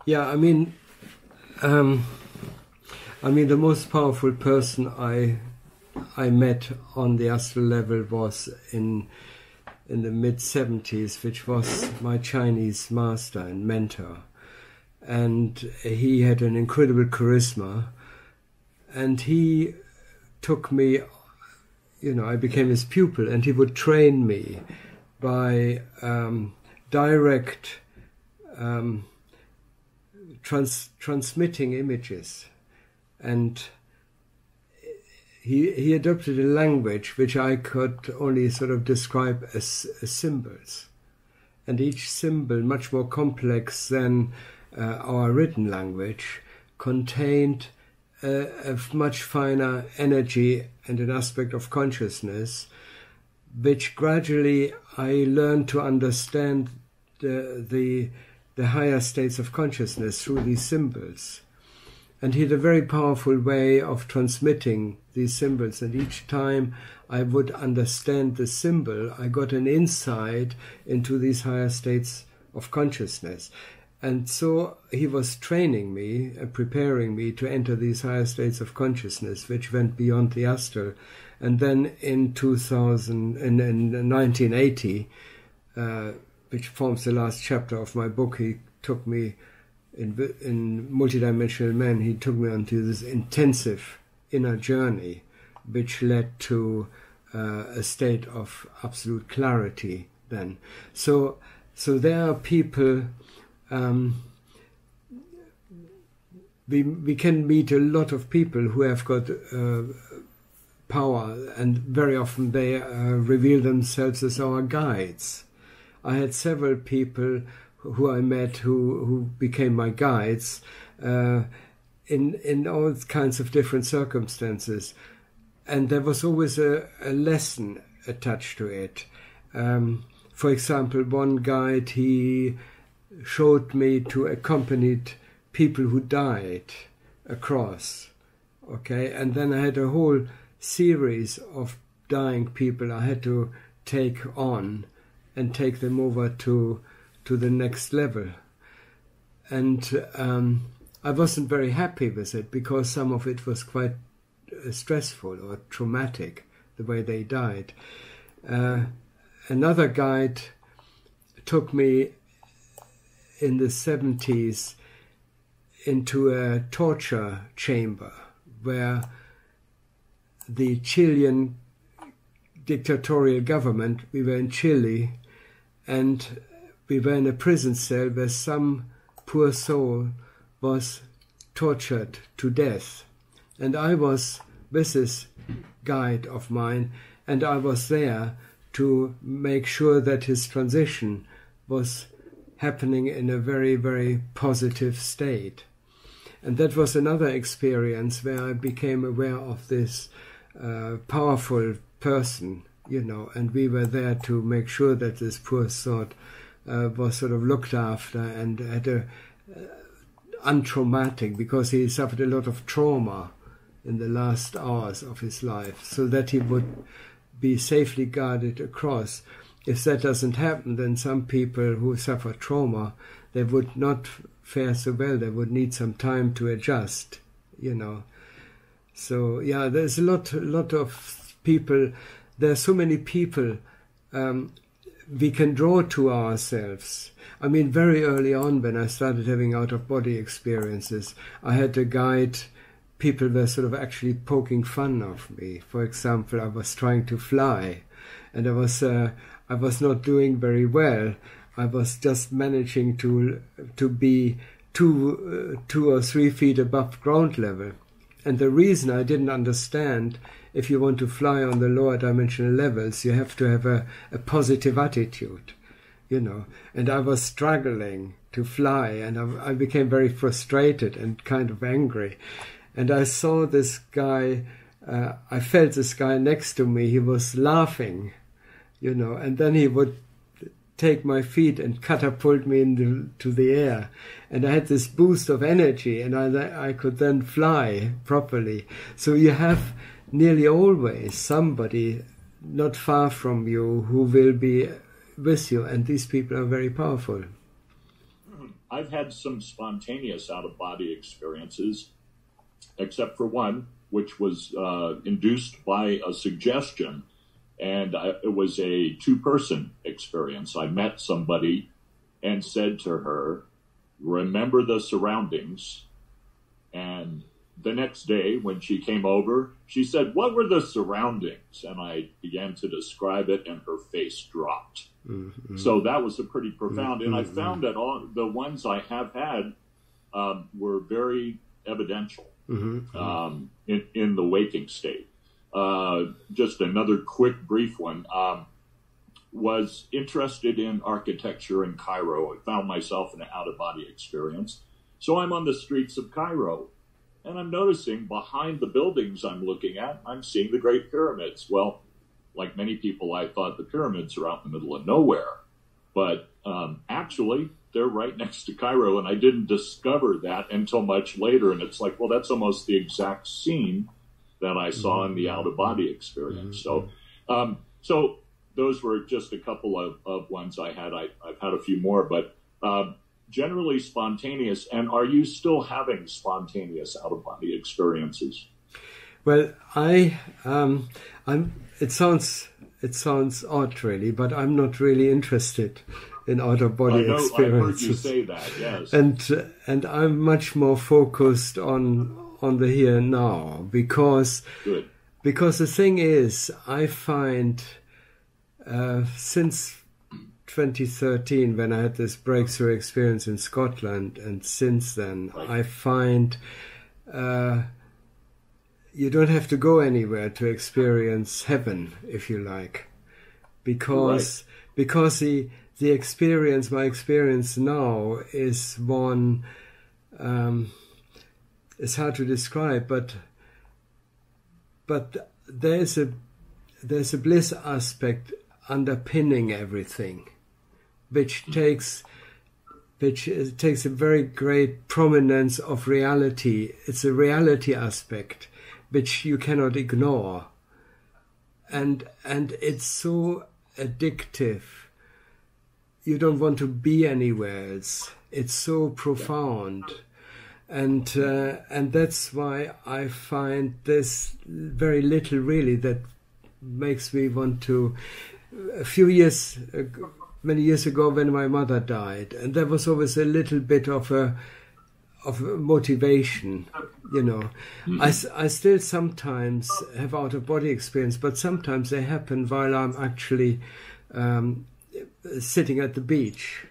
Yeah, the most powerful person I met on the astral level was in the mid-70s, which was my Chinese master and mentor. And he had an incredible charisma, and he took me, I became his pupil, and he would train me by direct transmitting images. And he adopted a language which I could only sort of describe as symbols. And each symbol, much more complex than our written language, contained a much finer energy and an aspect of consciousness, which gradually I learned to understand the higher states of consciousness through these symbols. And he had a very powerful way of transmitting these symbols, and each time I would understand the symbol, I got an insight into these higher states of consciousness. And so he was training me and preparing me to enter these higher states of consciousness, which went beyond the astral. And then in 1980, which forms the last chapter of my book, he took me in Multidimensional Man, he took me onto this intensive inner journey, which led to a state of absolute clarity then. So there are people, we can meet a lot of people who have got power, and very often they reveal themselves as our guides. I had several people who I met who became my guides in all kinds of different circumstances. And there was always a lesson attached to it. For example, one guide, he showed me to accompany people who died across, okay? And then I had a whole series of dying people I had to take on and take them over to the next level. And I wasn't very happy with it, because some of it was quite stressful or traumatic, the way they died. Another guide took me in the 70s into a torture chamber where the Chilean dictatorial government, we were in Chile, and we were in a prison cell where some poor soul was tortured to death. And I was with this guide of mine, and I was there to make sure that his transition was happening in a very, very positive state. And that was another experience where I became aware of this powerful person, and we were there to make sure that this poor soul was sort of looked after and had a untraumatic, because he suffered a lot of trauma in the last hours of his life, so that he would be safely guarded across. If that doesn't happen, then some people who suffer trauma, they would not fare so well. They would need some time to adjust, So yeah, there's a lot of people. There are so many people we can draw to ourselves. I mean, very early on, when I started having out-of-body experiences, I had a guide. People were sort of actually poking fun of me. For example, I was trying to fly, and I was not doing very well. I was just managing to be 2 or 3 feet above ground level. And the reason I didn't understand, if you want to fly on the lower dimensional levels, you have to have a positive attitude, And I was struggling to fly, and I became very frustrated and kind of angry. And I saw this guy, I felt this guy next to me, he was laughing, and then he would take my feet and catapult me into the air. And I had this boost of energy, and I could then fly properly. So you have nearly always somebody not far from you who will be with you, and these people are very powerful. I've had some spontaneous out-of-body experiences, except for one, which was induced by a suggestion, and it was a two-person experience. I met somebody and said to her, remember the surroundings. And the next day when she came over, she said, what were the surroundings? And I began to describe it, and her face dropped. Mm-hmm. So that was a pretty profound. Mm-hmm. And I found that all the ones I have had were very evidential in the waking state. Just another quick, brief one. Was interested in architecture in Cairo. I found myself in an out-of-body experience. So I'm on the streets of Cairo, and I'm noticing behind the buildings I'm looking at, I'm seeing the Great Pyramids. Well, like many people, I thought the pyramids are out in the middle of nowhere. But actually, they're right next to Cairo, and I didn't discover that until much later. And it's like, well, that's almost the exact scene that I saw in the out-of-body experience. So those were just a couple of ones I had. I've had a few more, but generally spontaneous. And are you still having spontaneous out-of-body experiences? Well, it sounds odd, really, but I'm not really interested in out-of-body experiences. I heard you say that, yes. And I'm much more focused on the here and now, because the thing is, I find since 2013, when I had this breakthrough experience in Scotland, and since then, I find you don't have to go anywhere to experience heaven, if you like, because the experience, my experience now, is one. It's hard to describe, but there's a bliss aspect underpinning everything, which takes a very great prominence of reality. It's a reality aspect which you cannot ignore, and it's so addictive. You don't want to be anywhere else. It's so profound. And that's why I find there's very little really that makes me want to. Many years ago, when my mother died, and there was always a little bit of a motivation, you know. Mm-hmm. I still sometimes have out-of-body experience, but sometimes they happen while I'm actually sitting at the beach.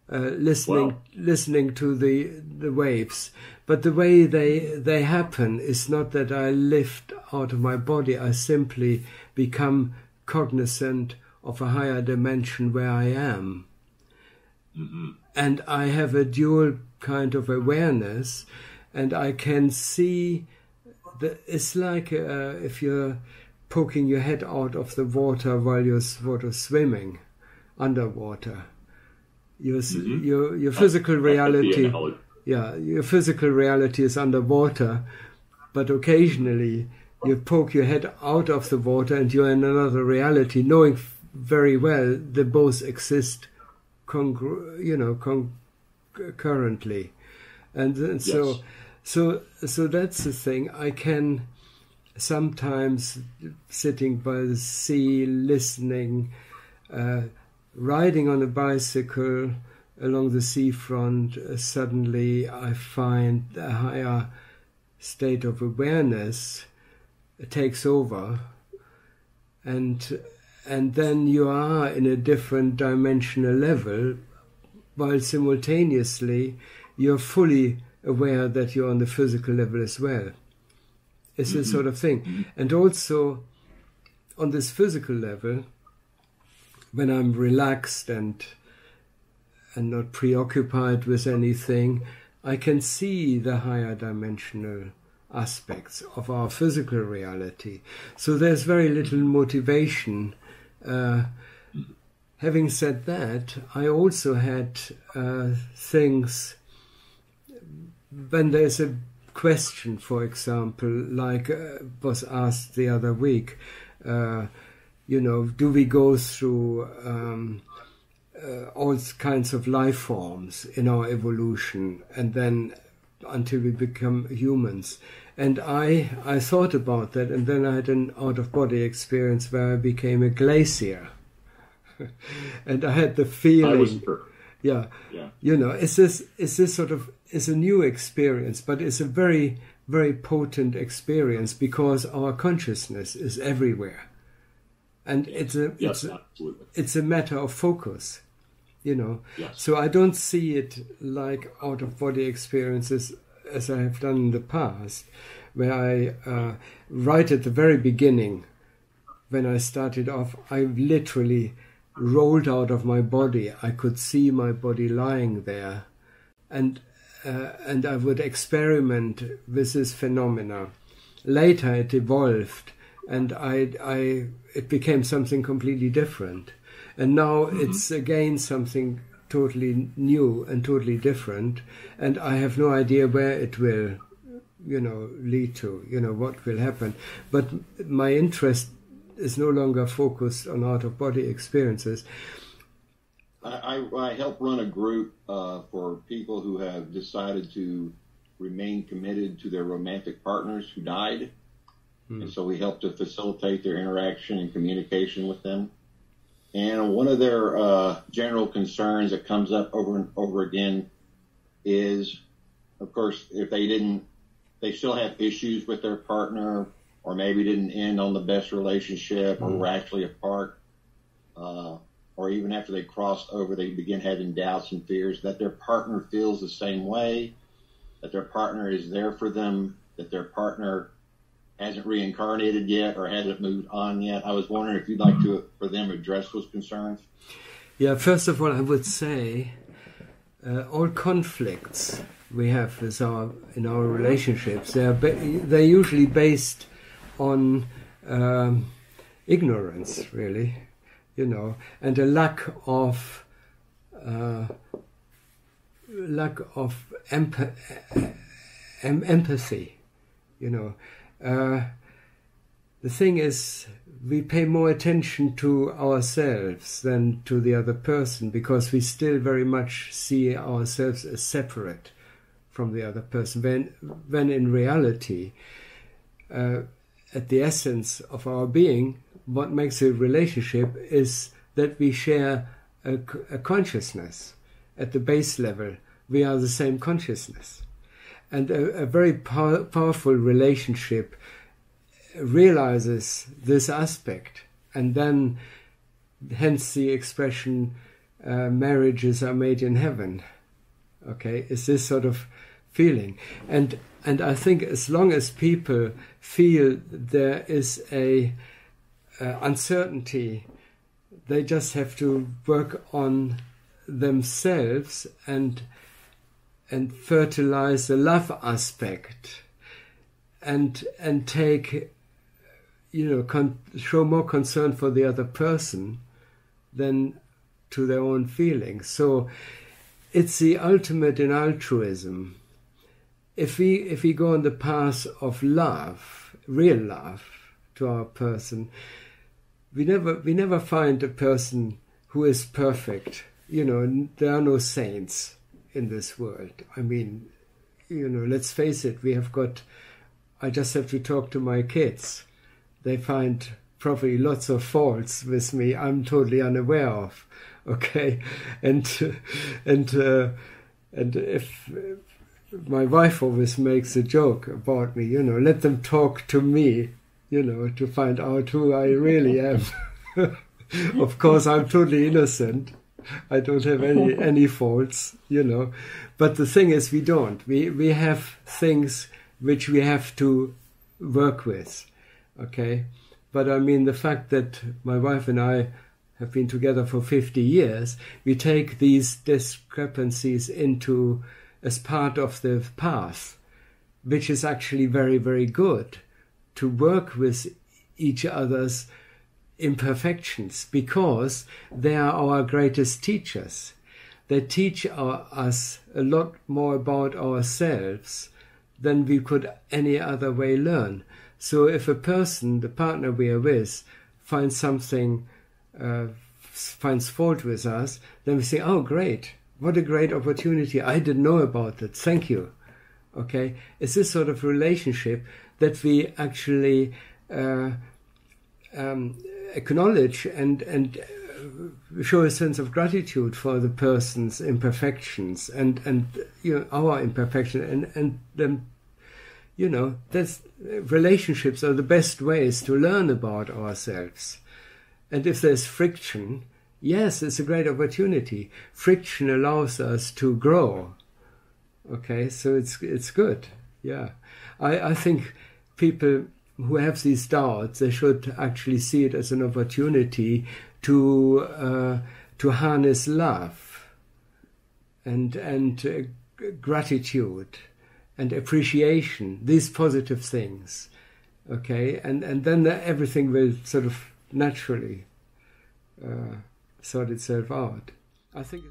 Listening to the waves, but the way they happen is not that I lift out of my body. I simply become cognizant of a higher dimension where I am, and I have a dual kind of awareness, and I can see it's like if you're poking your head out of the water while you're sort of swimming underwater. Your physical reality, your physical reality is underwater, but occasionally you poke your head out of the water and you're in another reality, knowing very well they both exist concurrently, and so that's the thing. I can sometimes, sitting by the sea, listening. Riding on a bicycle along the seafront, suddenly I find a higher state of awareness takes over, and then you are in a different dimensional level, while simultaneously you're fully aware that you're on the physical level as well. It's this sort of thing. And also on this physical level, when I'm relaxed and not preoccupied with anything, I can see the higher dimensional aspects of our physical reality. So there's very little motivation. Having said that, I also had things when there's a question, for example, like was asked the other week, do we go through all kinds of life forms in our evolution, and then until we become humans. And I thought about that, and then I had an out-of-body experience where I became a glacier. And I had the feeling... I was sure. Yeah. You know, it's this sort of, it's a new experience, but it's a very, very potent experience because our consciousness is everywhere. And it's a matter of focus, you know. Yes. So I don't see it like out-of-body experiences as I have done in the past, where I, right at the very beginning, when I started off, I literally rolled out of my body. I could see my body lying there, and I would experiment with this phenomena. Later it evolved, and it became something completely different. And now it's again something totally new and totally different, and I have no idea where it will, you know, lead to, you know, what will happen. But my interest is no longer focused on out-of-body experiences. I help run a group for people who have decided to remain committed to their romantic partners who died. And so we help to facilitate their interaction and communication with them. And one of their general concerns that comes up over and over again is, of course, if they still have issues with their partner, or maybe didn't end on the best relationship, or were actually apart, or even after they crossed over, they begin having doubts and fears that their partner feels the same way, that their partner is there for them, that their partner hasn't reincarnated yet or hasn't moved on yet. I was wondering if you'd like to, for them, address those concerns. Yeah, first of all, I would say all conflicts we have in our relationships, they're usually based on ignorance, really, you know, and a lack of empathy, you know. The thing is, we pay more attention to ourselves than to the other person, because we still very much see ourselves as separate from the other person, when in reality, at the essence of our being, what makes a relationship is that we share a consciousness. At the base level, we are the same consciousness. And a very powerful relationship realizes this aspect, and then hence the expression, marriages are made in heaven. Okay, it's this sort of feeling. And I think as long as people feel there is a uncertainty, they just have to work on themselves and fertilize the love aspect, and take, you know, show more concern for the other person than to their own feelings. So it's the ultimate in altruism. If we go on the path of love, real love to our person, we never find a person who is perfect. You know, there are no saints in this world. I mean, you know, let's face it, I just have to talk to my kids. They find probably lots of faults with me I'm totally unaware of. Okay, and if my wife always makes a joke about me, you know, let them talk to me, you know, to find out who I really am. Of course, I'm totally innocent. I don't have any faults, you know. But the thing is, we don't. We have things which we have to work with, okay? But I mean, the fact that my wife and I have been together for 50 years, we take these discrepancies as part of the path, which is actually very, very good, to work with each other's imperfections, because they are our greatest teachers. They teach us a lot more about ourselves than we could any other way learn. So if a person, the partner we are with, finds something finds fault with us, then we say, oh, great, what a great opportunity. I didn't know about that. Thank you. Okay? It's this sort of relationship that we actually acknowledge and show a sense of gratitude for the person's imperfections and our imperfection, and then that's relationships are the best ways to learn about ourselves. And if there's friction, yes, it's a great opportunity. Friction allows us to grow. Okay, so it's good. Yeah, I think people who have these doubts, they should actually see it as an opportunity to harness love and gratitude and appreciation, these positive things. Okay, and then everything will sort of naturally sort itself out. I think